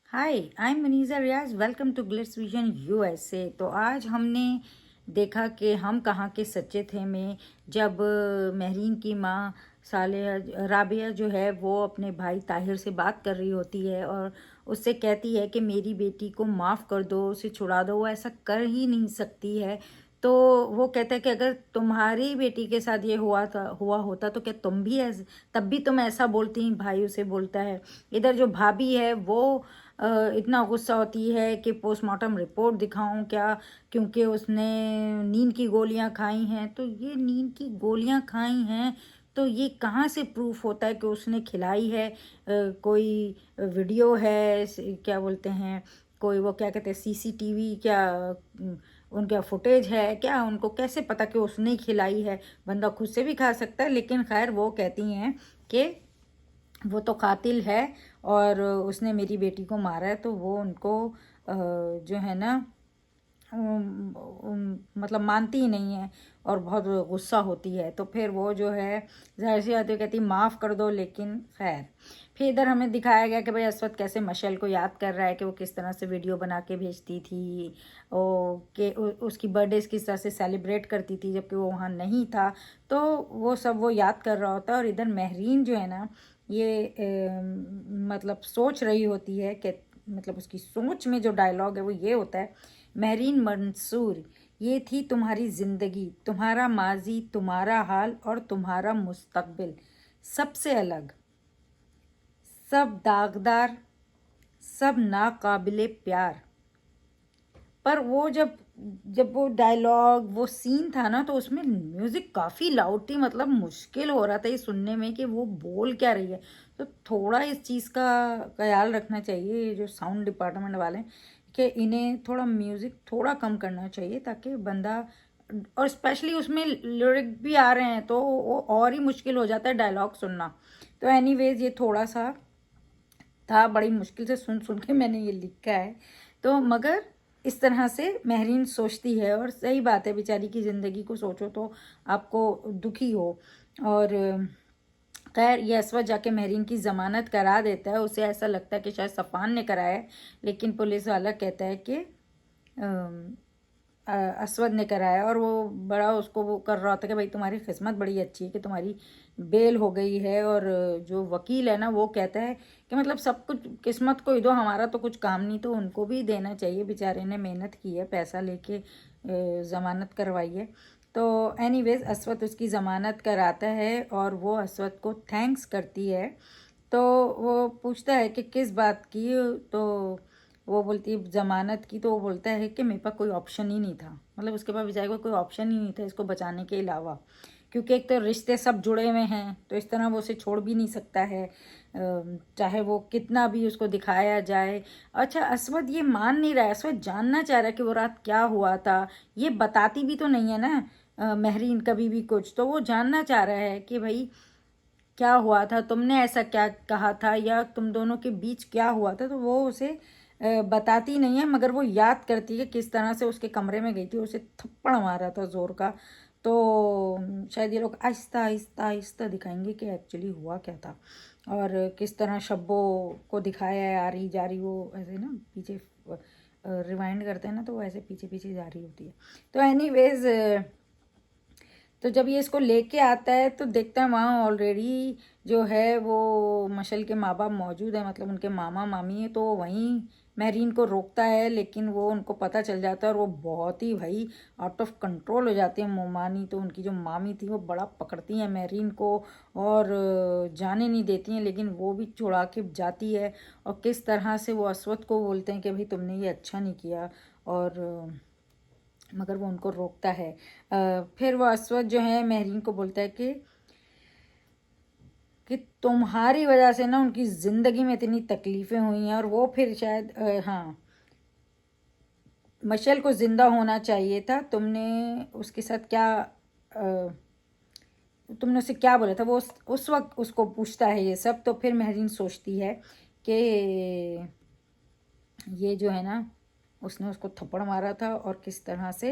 Hi, I am Maniza Riyaz. Welcome to Glitz vision USA. तो आज हमने देखा कि हम कहाँ के सच्चे थे में जब महरीन की माँ सालेहा राबिया जो है वो अपने भाई ताहिर से बात कर रही होती है और उससे कहती है कि मेरी बेटी को माफ़ कर दो, उसे छुड़ा दो, वो ऐसा कर ही नहीं सकती है। तो वो कहता है कि अगर तुम्हारी बेटी के साथ ये हुआ होता तो क्या तुम भी ऐसे तब भी तुम ऐसा बोलती। भाई उसे बोलता है। इधर जो भाभी है वो इतना गुस्सा होती है कि पोस्टमार्टम रिपोर्ट दिखाऊं क्या, क्योंकि उसने नींद की गोलियां खाई हैं। तो ये नींद की गोलियां खाई हैं तो ये कहाँ से प्रूफ होता है कि उसने खिलाई है? कोई वीडियो है, क्या बोलते हैं, कोई वो क्या कहते हैं सीसीटीवी, क्या उनका फुटेज है क्या? उनको कैसे पता कि उसने खिलाई है? बंदा खुद से भी खा सकता है, लेकिन खैर वो कहती हैं कि वो तो कातिल है और उसने मेरी बेटी को मारा है। तो वो उनको जो है ना मतलब मानती ही नहीं है और बहुत गुस्सा होती है। तो फिर वो जो है ज़ाहिर सी बात है कहती माफ़ कर दो, लेकिन खैर फिर इधर हमें दिखाया गया कि भाई असवद कैसे मशल को याद कर रहा है कि वो किस तरह से वीडियो बना के भेजती थी, ओ कि उसकी बर्थडे किस तरह से सेलिब्रेट करती थी जबकि वो वहाँ नहीं था। तो वो सब वो याद कर रहा होता है और इधर महरीन जो है ना ये मतलब सोच रही होती है कि मतलब उसकी सोच में जो डायलॉग है वो ये होता है, महरीन मंसूर, ये थी तुम्हारी ज़िंदगी, तुम्हारा माजी, तुम्हारा हाल और तुम्हारा मुस्तकबिल, सबसे अलग, सब दागदार, सब नाकाबिले प्यार। पर वो जब जब वो डायलॉग वो सीन था ना तो उसमें म्यूज़िक काफ़ी लाउड थी, मतलब मुश्किल हो रहा था ये सुनने में कि वो बोल क्या रही है। तो थोड़ा इस चीज़ का ख्याल रखना चाहिए ये जो साउंड डिपार्टमेंट वाले हैं कि इन्हें थोड़ा म्यूज़िक थोड़ा कम करना चाहिए ताकि बंदा, और स्पेशली उसमें लिरिक भी आ रहे हैं तो वो और ही मुश्किल हो जाता है डायलॉग सुनना। तो एनीवेज ये थोड़ा सा था, बड़ी मुश्किल से सुन सुन के मैंने ये लिखा है। तो मगर इस तरह से महरीन सोचती है और सही बात है, बेचारी की ज़िंदगी को सोचो तो आपको दुखी हो। और खैर ये असवद जाके महरीन की ज़मानत करा देता है। उसे ऐसा लगता है कि शायद सफ़ान ने कराया है, लेकिन पुलिस वाला कहता है कि असवद ने कराया। और वो बड़ा उसको वो कर रहा होता है कि भाई तुम्हारी किस्मत बड़ी अच्छी है कि तुम्हारी बेल हो गई है। और जो वकील है ना वो कहता है कि मतलब सब कुछ किस्मत को ही दो, हमारा तो कुछ काम नहीं। तो उनको भी देना चाहिए, बेचारे ने मेहनत की है, पैसा लेके ज़मानत करवाई है। तो एनीवेज असवद उसकी ज़मानत कराता है और वो असवद को थैंक्स करती है। तो वो पूछता है कि किस बात की, तो वो बोलती है ज़मानत की। तो वो बोलता है कि मेरे पास कोई ऑप्शन ही नहीं था, मतलब उसके पास बेचारे को कोई ऑप्शन ही नहीं था इसको बचाने के अलावा, क्योंकि एक तो रिश्ते सब जुड़े हुए हैं तो इस तरह वो उसे छोड़ भी नहीं सकता है, चाहे वो कितना भी उसको दिखाया जाए। अच्छा असवद ये मान नहीं रहा है, असवद जानना चाह रहा है कि वो रात क्या हुआ था। ये बताती भी तो नहीं है ना महरीन कभी भी कुछ, तो वो जानना चाह रहा है कि भाई क्या हुआ था, तुमने ऐसा क्या कहा था या तुम दोनों के बीच क्या हुआ था। तो वो उसे बताती नहीं है, मगर वो याद करती है किस तरह से उसके कमरे में गई थी, उसे थप्पड़ मारा था जोर का। तो शायद ये लोग आहिस्ता आहिस्ता आहिस्ता दिखाएंगे कि एक्चुअली हुआ क्या था और किस तरह शब्बों को दिखाया है, आ रही जा रही, वो ऐसे ना पीछे रिवाइंड करते हैं ना तो वो ऐसे पीछे पीछे जा रही होती है। तो एनीवेज तो जब ये इसको लेके आता है तो देखता है वहाँ ऑलरेडी जो है वो मशल के माँ बाप मौजूद है, मतलब उनके मामा मामी है। तो वहीं महरीन को रोकता है, लेकिन वो उनको पता चल जाता है और वो बहुत ही भाई आउट ऑफ कंट्रोल हो जाती है मोमानी। तो उनकी जो मामी थी वो बड़ा पकड़ती हैं महरीन को और जाने नहीं देती हैं, लेकिन वो भी छुड़ा के जाती है। और किस तरह से वो असवद को बोलते हैं कि भाई तुमने ये अच्छा नहीं किया, और मगर वो उनको रोकता है। फिर वो असवद जो है महरीन को बोलता है कि तुम्हारी वजह से ना उनकी ज़िंदगी में इतनी तकलीफ़ें हुई हैं। और वो फिर शायद हाँ, मशल को ज़िंदा होना चाहिए था, तुमने उसके साथ क्या अ, तुमने उसे क्या बोला था। वो उस वक्त उसको पूछता है ये सब। तो फिर महरीन सोचती है कि ये जो है ना उसने उसको थप्पड़ मारा था और किस तरह से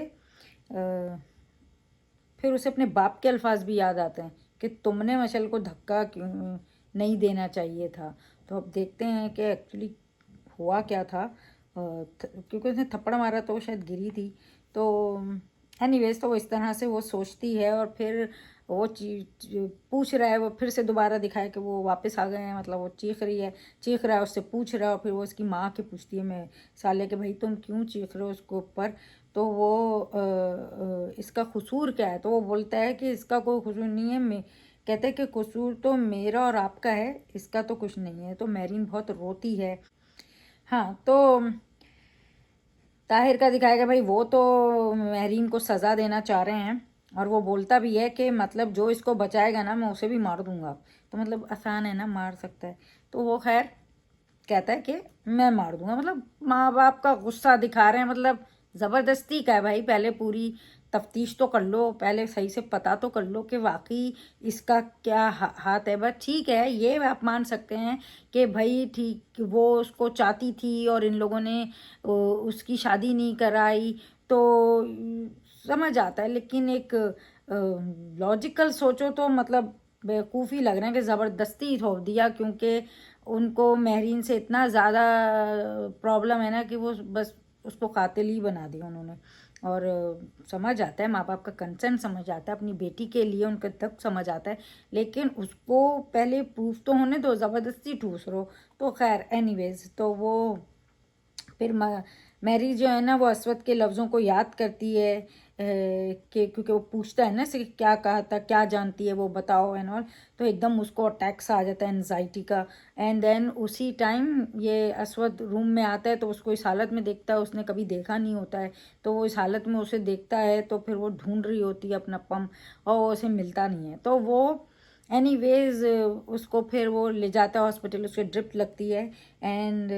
फिर उसे अपने बाप के अल्फाज भी याद आते हैं कि तुमने मशल को धक्का क्यों नहीं देना चाहिए था। तो अब देखते हैं कि एक्चुअली हुआ क्या था, क्योंकि उसने थप्पड़ मारा तो वो शायद गिरी थी। तो एनीवेज तो वो इस तरह से वो सोचती है, और फिर वो पूछ रहा है, वो फिर से दोबारा दिखाया कि वो वापस आ गए हैं, मतलब वो चीख रही है, चीख रहा है, उससे पूछ रहा है, और फिर वो उसकी माँ के पूछती है मैं साले के, भाई तुम क्यों चीख रहे हो उसके ऊपर। तो वो इसका कसूर क्या है, तो वो बोलता है कि इसका कोई कसूर नहीं है, मैं कहते हैं कि कसूर तो मेरा और आपका है, इसका तो कुछ नहीं है। तो मैरीन बहुत रोती है। हाँ, तो ताहिर का दिखाएगा भाई वो तो महरीन को सज़ा देना चाह रहे हैं, और वो बोलता भी है कि मतलब जो इसको बचाएगा ना मैं उसे भी मार दूंगा। तो मतलब आसान है ना, मार सकता है। तो वो खैर कहता है कि मैं मार दूंगा, मतलब माँ बाप का गुस्सा दिखा रहे हैं, मतलब ज़बरदस्ती का है भाई। पहले पूरी तफ्तीश तो कर लो, पहले सही से पता तो कर लो कि वाकई इसका क्या हाथ है। बस ठीक है, ये आप मान सकते हैं कि भाई ठीक वो उसको चाहती थी और इन लोगों ने उसकी शादी नहीं कराई, तो समझ आता है। लेकिन एक लॉजिकल सोचो तो मतलब बेवकूफ़ी लग रहा है कि ज़बरदस्ती थोप दिया, क्योंकि उनको महरीन से इतना ज़्यादा प्रॉब्लम है ना कि वो बस उसको कातिल ही बना दिया उन्होंने। और समझ आता है, माँ बाप का कंसर्न समझ आता है, अपनी बेटी के लिए उनका तक समझ आता है, लेकिन उसको पहले प्रूफ तो होने दो, ज़बरदस्ती ठूस रहो। तो खैर एनीवेज, तो वो फिर मैरी जो है ना वो अस्वद के लफ्ज़ों को याद करती है, कि क्योंकि वो पूछता है ना से क्या कहा था, क्या जानती है वो बताओ एंड ऑल। तो एकदम उसको अटैक्स आ जाता है एनजाइटी का। एंड देन उसी टाइम ये अस्वद रूम में आता है, तो उसको इस हालत में देखता है, उसने कभी देखा नहीं होता है। तो वो इस हालत में उसे देखता है, तो फिर वो ढूंढ रही होती है अपना पम, और वो उसे मिलता नहीं है। तो वो एनीवेज उसको फिर वो ले जाता है हॉस्पिटल, उसके ड्रिप लगती है। एंड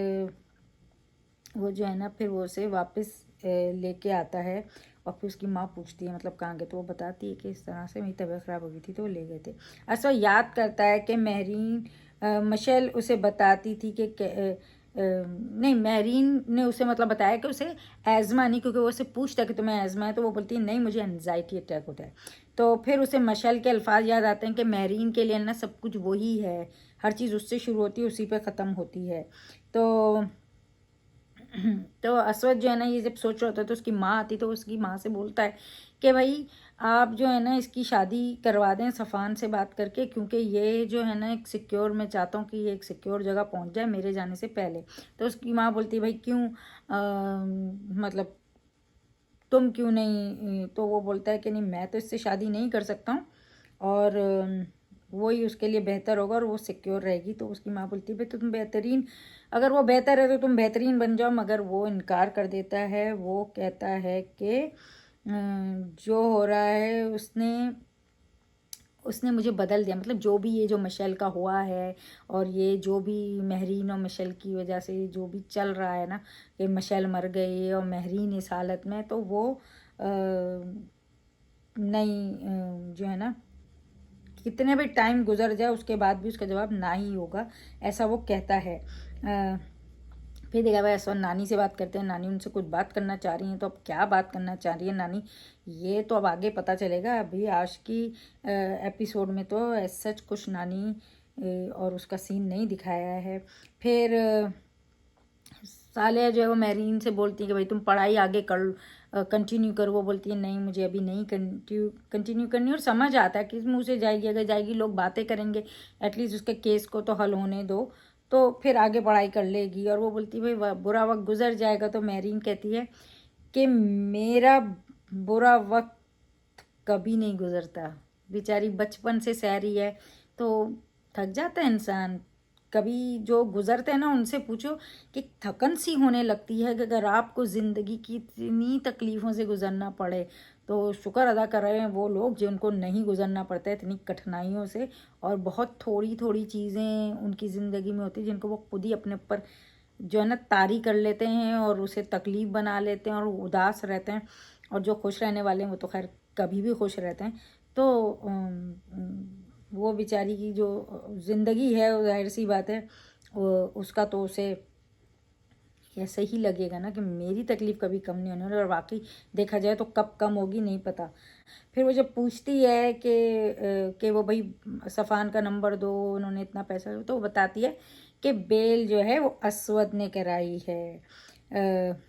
वो जो है ना फिर वो उसे वापस लेके आता है, और फिर उसकी माँ पूछती है मतलब कहाँ गए, तो वो बताती है कि इस तरह से मेरी तबीयत ख़राब हो गई थी तो वो ले गए थे। अच्छा, याद करता है कि महरीन मिशेल उसे बताती थी कि नहीं, महरीन ने उसे मतलब बताया कि उसे एज़मा नहीं, क्योंकि वो उसे पूछता है कि तुम्हें एज़मा है, तो वो बोलती है नहीं मुझे एनजाइटी अटैक होता है। तो फिर उसे मिशेल के अल्फाज याद आते हैं कि महरीन के लिए ना सब कुछ वही है, हर चीज़ उससे शुरू होती है उसी पे ख़त्म होती है। तो तो असवद जो है ना ये जब सोच रहा होता है, तो उसकी माँ आती, तो उसकी माँ से बोलता है कि भाई आप जो है ना इसकी शादी करवा दें सफ़ान से बात करके, क्योंकि ये जो है ना एक सिक्योर, मैं चाहता हूँ कि ये एक सिक्योर जगह पहुँच जाए मेरे जाने से पहले। तो उसकी माँ बोलती है भाई क्यों, मतलब तुम क्यों नहीं। तो वो बोलता है कि नहीं मैं तो इससे शादी नहीं कर सकता हूँ, और वही उसके लिए बेहतर होगा और वो सिक्योर रहेगी। तो उसकी माँ बोलती है भाई तुम बेहतरीन, अगर वो बेहतर है तो तुम बेहतरीन बन जाओ। मगर वो इनकार कर देता है, वो कहता है कि जो हो रहा है उसने उसने मुझे बदल दिया, मतलब जो भी ये जो मिशेल का हुआ है, और ये जो भी महरीन और मिशेल की वजह से जो भी चल रहा है ना, कि मिशेल मर गई और महरीन इस हालत में, तो वो नहीं जो है ना कितने भी टाइम गुजर जाए उसके बाद भी उसका जवाब ना ही होगा, ऐसा वो कहता है। फिर देखा भाई ऐसा, नानी से बात करते हैं, नानी उनसे कुछ बात करना चाह रही हैं। तो अब क्या बात करना चाह रही है नानी, ये तो अब आगे पता चलेगा। अभी आज की एपिसोड में तो ऐसा सच कुछ नानी और उसका सीन नहीं दिखाया है। फिर साले जो है वो मैरीन से बोलती है कि भाई तुम पढ़ाई आगे कर, कंटिन्यू करो। वो बोलती है नहीं मुझे अभी नहीं कंटिन्यू करनी, और समझ आता है किस मुंह से जाएगी, अगर जाएगी लोग बातें करेंगे, एटलीस्ट उसके केस को तो हल होने दो, तो फिर आगे पढ़ाई कर लेगी। और वो बोलती है भाई बुरा वक्त गुजर जाएगा। तो मैरीन कहती है कि मेरा बुरा वक्त कभी नहीं गुजरता, बेचारी बचपन से सह रही है, तो थक जाता है इंसान। कभी जो गुजरते हैं ना उनसे पूछो कि थकन सी होने लगती है कि अगर आपको ज़िंदगी की इतनी तकलीफ़ों से गुजरना पड़े, तो शुक्र अदा कर रहे हैं वो लोग जिनको नहीं गुजरना पड़ता है इतनी कठिनाइयों से। और बहुत थोड़ी थोड़ी चीज़ें उनकी ज़िंदगी में होती हैं जिनको वो खुद ही अपने ऊपर जो है ना तारी कर लेते हैं, और उसे तकलीफ़ बना लेते हैं, और उदास रहते हैं। और जो खुश रहने वाले हैं वो तो खैर कभी भी खुश रहते हैं। तो वो बेचारी की जो ज़िंदगी है वो जाहिर सी बात है उसका तो उसे ऐसे ही लगेगा ना कि मेरी तकलीफ़ कभी कम नहीं होने वाली, और वाकई देखा जाए तो कब कम होगी नहीं पता। फिर वो जब पूछती है कि वो भाई सफ़ान का नंबर दो, उन्होंने इतना पैसा, तो वो बताती है कि बेल जो है वो अस्वद ने कराई है।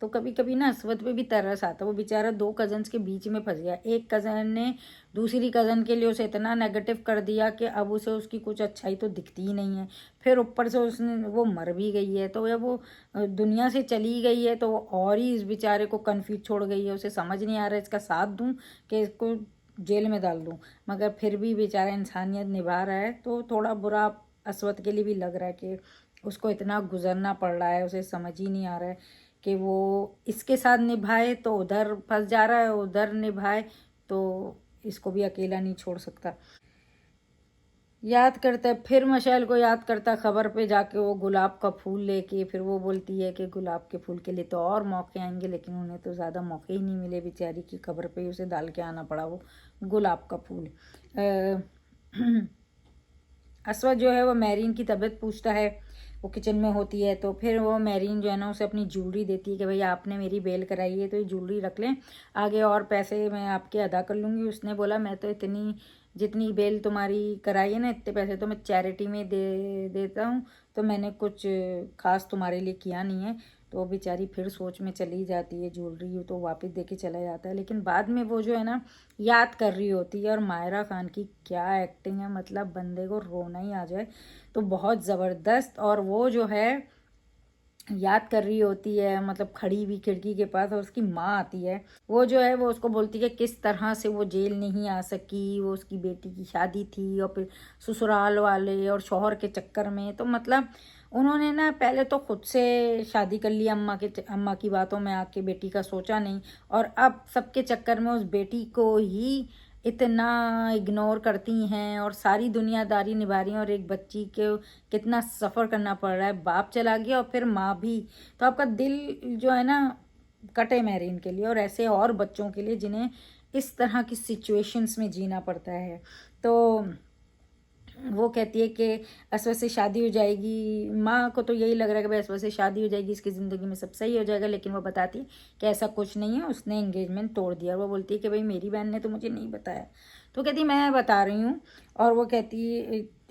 तो कभी कभी ना अस्वद पे भी तरस आता, वो बेचारा 2 कज़न्स के बीच में फंस गया। एक कज़न ने दूसरी कज़न के लिए उसे इतना नेगेटिव कर दिया कि अब उसे उसकी कुछ अच्छाई तो दिखती ही नहीं है। फिर ऊपर से उसने वो मर भी गई है, तो जब वो दुनिया से चली गई है तो वो और ही इस बेचारे को कन्फ्यूज छोड़ गई है। उसे समझ नहीं आ रहा है इसका साथ दूँ कि इसको जेल में डाल दूँ, मगर फिर भी बेचारा इंसानियत निभा रहा है। तो थोड़ा बुरा अस्वद के लिए भी लग रहा है कि उसको इतना गुजरना पड़ रहा है, उसे समझ ही नहीं आ रहा है कि वो इसके साथ निभाए तो उधर फंस जा रहा है, उधर निभाए तो इसको भी अकेला नहीं छोड़ सकता। याद करता है, फिर मशाल को याद करता, खबर पे जाके वो गुलाब का फूल लेके फिर वो बोलती है कि गुलाब के फूल के लिए तो और मौके आएंगे, लेकिन उन्हें तो ज़्यादा मौके ही नहीं मिले बेचारी की, खबर पे ही उसे डाल के आना पड़ा वो गुलाब का फूल। अस्वद जो है वो मैरीन की तबीयत पूछता है, वो किचन में होती है। तो फिर वो मैरीन जो है ना उसे अपनी ज्वेलरी देती है कि भाई आपने मेरी बेल कराई है तो ये ज्वेलरी रख लें, आगे और पैसे मैं आपके अदा कर लूँगी। उसने बोला मैं तो इतनी जितनी बेल तुम्हारी कराई है ना इतने पैसे तो मैं चैरिटी में दे देता हूँ, तो मैंने कुछ खास तुम्हारे लिए किया नहीं है। तो बेचारी फिर सोच में चली जाती है, ज्वेलरी तो वापस दे के चला जाता है। लेकिन बाद में वो जो है ना याद कर रही होती है, और मायरा खान की क्या एक्टिंग है, मतलब बंदे को रोना ही आ जाए, तो बहुत ज़बरदस्त। और वो जो है याद कर रही होती है, मतलब खड़ी हुई खिड़की के पास, और उसकी माँ आती है। वो जो है वो उसको बोलती है किस तरह से वो जेल नहीं आ सकी, वो उसकी बेटी की शादी थी और फिर ससुराल वाले और शौहर के चक्कर में। तो मतलब उन्होंने ना पहले तो खुद से शादी कर ली, अम्मा की बातों में आके बेटी का सोचा नहीं, और अब सबके चक्कर में उस बेटी को ही इतना इग्नोर करती हैं और सारी दुनियादारी निभा रही हैं, और एक बच्ची के कितना सफ़र करना पड़ रहा है। बाप चला गया और फिर माँ भी, तो आपका दिल जो है ना कटे मैरीन के लिए और ऐसे और बच्चों के लिए जिन्हें इस तरह की सिचुएशंस में जीना पड़ता है। तो वो कहती है कि असवर से शादी हो जाएगी, माँ को तो यही लग रहा है कि भाई असवर से शादी हो जाएगी, इसकी ज़िंदगी में सब सही हो जाएगा, लेकिन वो बताती है कि ऐसा कुछ नहीं है, उसने एंगेजमेंट तोड़ दिया। और वो बोलती है कि भाई मेरी बहन ने तो मुझे नहीं बताया। तो कहती है मैं बता रही हूँ, और वो कहती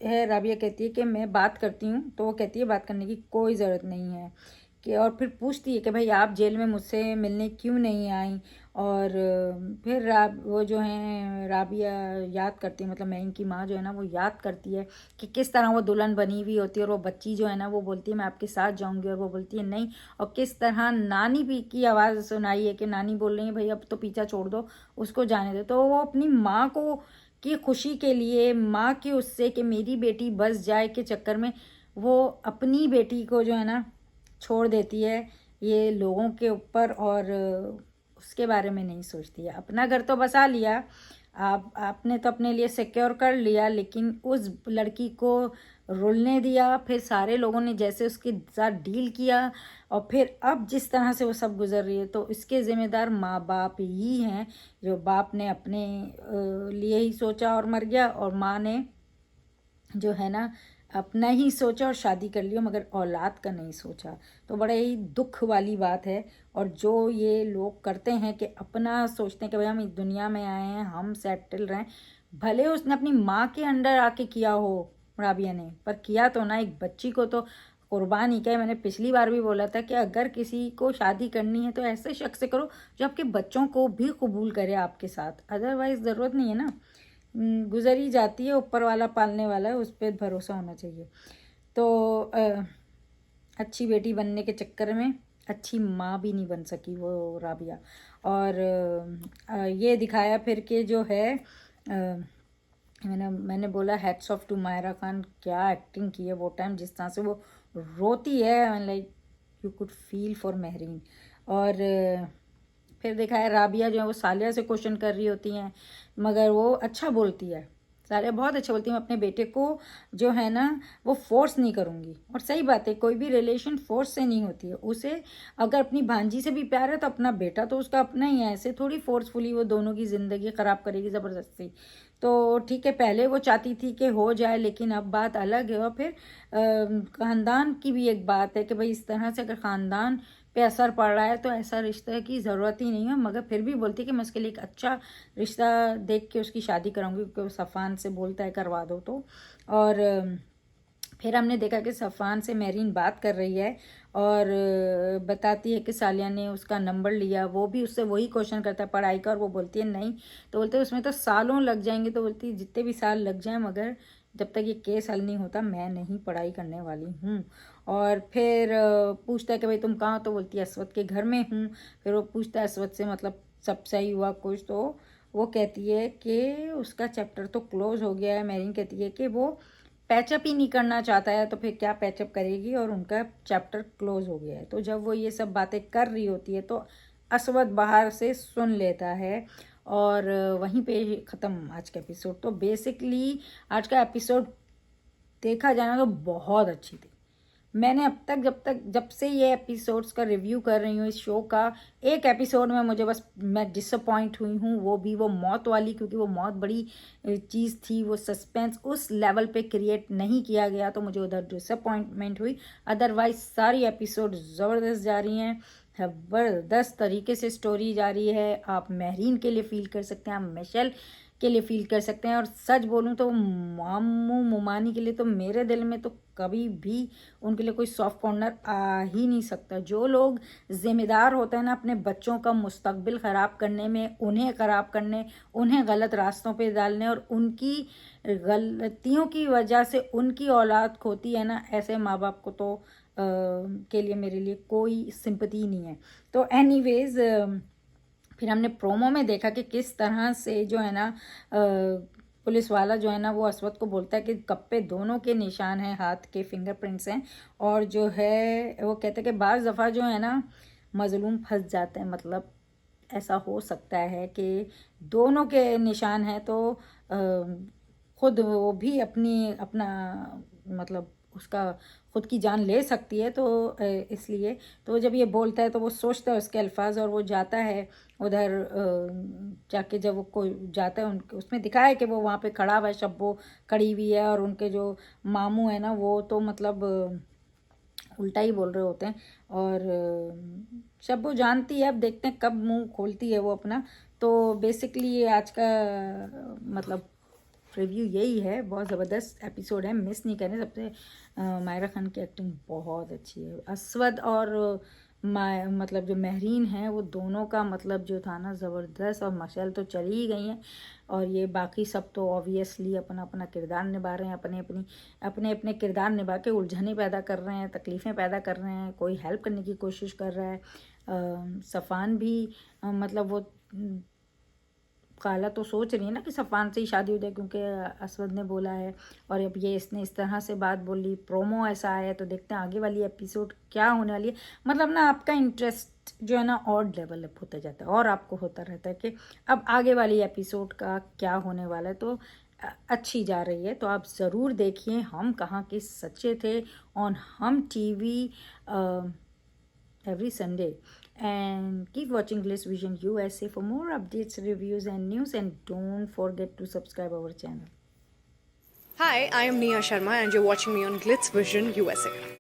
है, राबिया कहती है कि मैं बात करती हूँ। तो वो कहती है बात करने की कोई ज़रूरत नहीं है कि, और फिर पूछती है कि भाई आप जेल में मुझसे मिलने क्यों नहीं आई। और फिर वो जो हैं राबिया याद करती है, मतलब मैं की माँ जो है ना वो याद करती है कि किस तरह वो दुल्हन बनी हुई होती है, और वो बच्ची जो है ना वो बोलती है मैं आपके साथ जाऊंगी, और वो बोलती है नहीं। और किस तरह नानी भी की आवाज़ सुनाई है कि नानी बोल रही है भाई अब तो पीछा छोड़ दो, उसको जाने दो। तो वो अपनी माँ को की खुशी के लिए, माँ की उससे कि मेरी बेटी बस जाए के चक्कर में वो अपनी बेटी को जो है ना छोड़ देती है ये लोगों के ऊपर, और उसके बारे में नहीं सोचती है। अपना घर तो बसा लिया, आपने तो अपने लिए सिक्योर कर लिया, लेकिन उस लड़की को रुलने दिया, फिर सारे लोगों ने जैसे उसके साथ डील किया, और फिर अब जिस तरह से वो सब गुजर रही है, तो इसके ज़िम्मेदार माँ बाप ही हैं। जो बाप ने अपने लिए ही सोचा और मर गया, और माँ ने जो है ना अपना ही सोचा और शादी कर लिया, मगर औलाद का नहीं सोचा। तो बड़ा ही दुख वाली बात है। और जो ये लोग करते हैं कि अपना सोचते हैं कि भाई हम इस दुनिया में आए हैं, हम सेटल रहें, भले उसने अपनी माँ के अंडर आके किया हो राबिया ने, पर किया तो ना एक बच्ची को तो कुर्बान ही किया। मैंने पिछली बार भी बोला था कि अगर किसी को शादी करनी है तो ऐसे शख्स से करो जो आपके बच्चों को भी कबूल करे आपके साथ, अदरवाइज़ ज़रूरत नहीं है ना, गुजर ही जाती है, ऊपर वाला पालने वाला है, उस पर भरोसा होना चाहिए। तो अच्छी बेटी बनने के चक्कर में अच्छी माँ भी नहीं बन सकी वो राबिया। और ये दिखाया फिर के जो है मैंने बोला hats off to Myra Khan, क्या एक्टिंग की है वो टाइम, जिस तरह से वो रोती है, like you could feel for Mehreen. और फिर देखा है राबिया जो है वो सालिया से क्वेश्चन कर रही होती हैं, मगर वो अच्छा बोलती है, सालिया बहुत अच्छा बोलती है। मैं अपने बेटे को जो है ना वो फोर्स नहीं करूँगी, और सही बात है, कोई भी रिलेशन फोर्स से नहीं होती है। उसे अगर अपनी भांजी से भी प्यार है तो अपना बेटा तो उसका अपना ही है, ऐसे थोड़ी फोर्सफुली वो दोनों की ज़िंदगी ख़राब करेगी ज़बरदस्ती। तो ठीक है, पहले वो चाहती थी कि हो जाए, लेकिन अब बात अलग है। और फिर ख़ानदान की भी एक बात है कि भाई इस तरह से अगर ख़ानदान पे असर पड़ रहा है तो ऐसा रिश्ते की ज़रूरत ही नहीं है, मगर फिर भी बोलती है कि मैं उसके लिए एक अच्छा रिश्ता देख के उसकी शादी कराऊंगी, क्योंकि वो सफ़ान से बोलता है करवा दो। तो और फिर हमने देखा कि सफ़ान से मेरीन बात कर रही है और बताती है कि सालिया ने उसका नंबर लिया, वो भी उससे वही क्वेश्चन करता है पढ़ाई का, और वो बोलती है नहीं, तो बोलते हैं उसमें तो सालों लग जाएंगे, तो बोलती है जितने भी साल लग जाएं मगर जब तक ये केस हल नहीं होता मैं नहीं पढ़ाई करने वाली हूँ। और फिर पूछता है कि भाई तुम कहाँ, तो बोलती है असवद के घर में हूँ। फिर वो पूछता है असवद से मतलब सब सही हुआ कुछ, तो वो कहती है कि उसका चैप्टर तो क्लोज हो गया है। मेरीन कहती है कि वो पैचअप ही नहीं करना चाहता है, तो फिर क्या पैचअप करेगी, और उनका चैप्टर क्लोज हो गया है। तो जब वो ये सब बातें कर रही होती है तो असवद बाहर से सुन लेता है, और वहीं पे ख़त्म आज का एपिसोड। तो बेसिकली आज का एपिसोड देखा जाना तो बहुत अच्छी थी। मैंने अब तक जब से ये एपिसोड्स का रिव्यू कर रही हूँ इस शो का, एक एपिसोड में मुझे बस मैं डिसअपॉइंट हुई हूँ, वो भी वो मौत वाली, क्योंकि वो मौत बड़ी चीज़ थी, वो सस्पेंस उस लेवल पे क्रिएट नहीं किया गया, तो मुझे उधर डिसअपॉइंटमेंट हुई। अदरवाइज सारी एपिसोड ज़बरदस्त जा रही हैं, ज़बरदस्त तरीके से स्टोरी जा रही है। आप मेहरीन के लिए फील कर सकते हैं, आप मिशेल के लिए फील कर सकते हैं, और सच बोलूं तो मामू मुमानी के लिए तो मेरे दिल में तो कभी भी उनके लिए कोई सॉफ्ट कॉर्नर आ ही नहीं सकता। जो लोग जिम्मेदार होते हैं ना अपने बच्चों का मुस्तकबिल ख़राब करने में, उन्हें ख़राब करने, उन्हें गलत रास्तों पे डालने, और उनकी गलतियों की वजह से उनकी औलाद खोती है ना, ऐसे माँ बाप को तो के लिए मेरे लिए कोई सिंपैथी नहीं है। तो एनीवेज फिर हमने प्रोमो में देखा कि किस तरह से जो है ना पुलिस वाला जो है ना वो असवद को बोलता है कि गप्पे दोनों के निशान हैं, हाथ के फिंगरप्रिंट्स हैं, और जो है वो कहते हैं कि बाज़ दफ़ा जो है ना मज़लूम फंस जाते हैं, मतलब ऐसा हो सकता है कि दोनों के निशान हैं, तो खुद वो भी अपना मतलब उसका खुद की जान ले सकती है, तो इसलिए तो जब ये बोलता है तो वो सोचता है उसके अल्फाज, और वो जाता है उधर जाके जब वो कोई जाता है उनके उसमें दिखाया है कि वो वहाँ पे खड़ा हुआ है, शब्बो खड़ी हुई है, और उनके जो मामू है ना वो तो मतलब उल्टा ही बोल रहे होते हैं, और शब्बो जानती है, अब देखते हैं कब मुंह खोलती है वो अपना। तो बेसिकली ये आज का मतलब रिव्यू यही है। बहुत ज़बरदस्त एपिसोड है, मिस नहीं करें। सबसे मायरा खान की एक्टिंग बहुत अच्छी है। असवद और मतलब जो मेहरीन है वो दोनों का मतलब जो था ना ज़बरदस्त, और मशल तो चली ही गई हैं, और ये बाकी सब तो ऑब्वियसली अपना अपना किरदार निभा रहे हैं, अपने अपने किरदार निभा के उलझने पैदा कर रहे हैं, तकलीफ़ें पैदा कर रहे हैं, कोई हेल्प करने की कोशिश कर रहा है। सफ़ान भी मतलब वो काला तो सोच रही है ना कि सफ़ान से ही शादी हो जाए, क्योंकि असवद ने बोला है, और अब ये इसने इस तरह से बात बोली, प्रोमो ऐसा आया, तो देखते हैं आगे वाली एपिसोड क्या होने वाली है। मतलब ना आपका इंटरेस्ट जो है ना और डेवलप होता जाता है, और आपको होता रहता है कि अब आगे वाली एपिसोड का क्या होने वाला है। तो अच्छी जा रही है, तो आप ज़रूर देखिए हम कहाँ के सच्चे थे ऑन हम TV every Sunday, and keep watching Glitz Vision USA for more updates, reviews and news, and don't forget to subscribe our channel. Hi, I am Nia Sharma and you're watching me on Glitz Vision USA.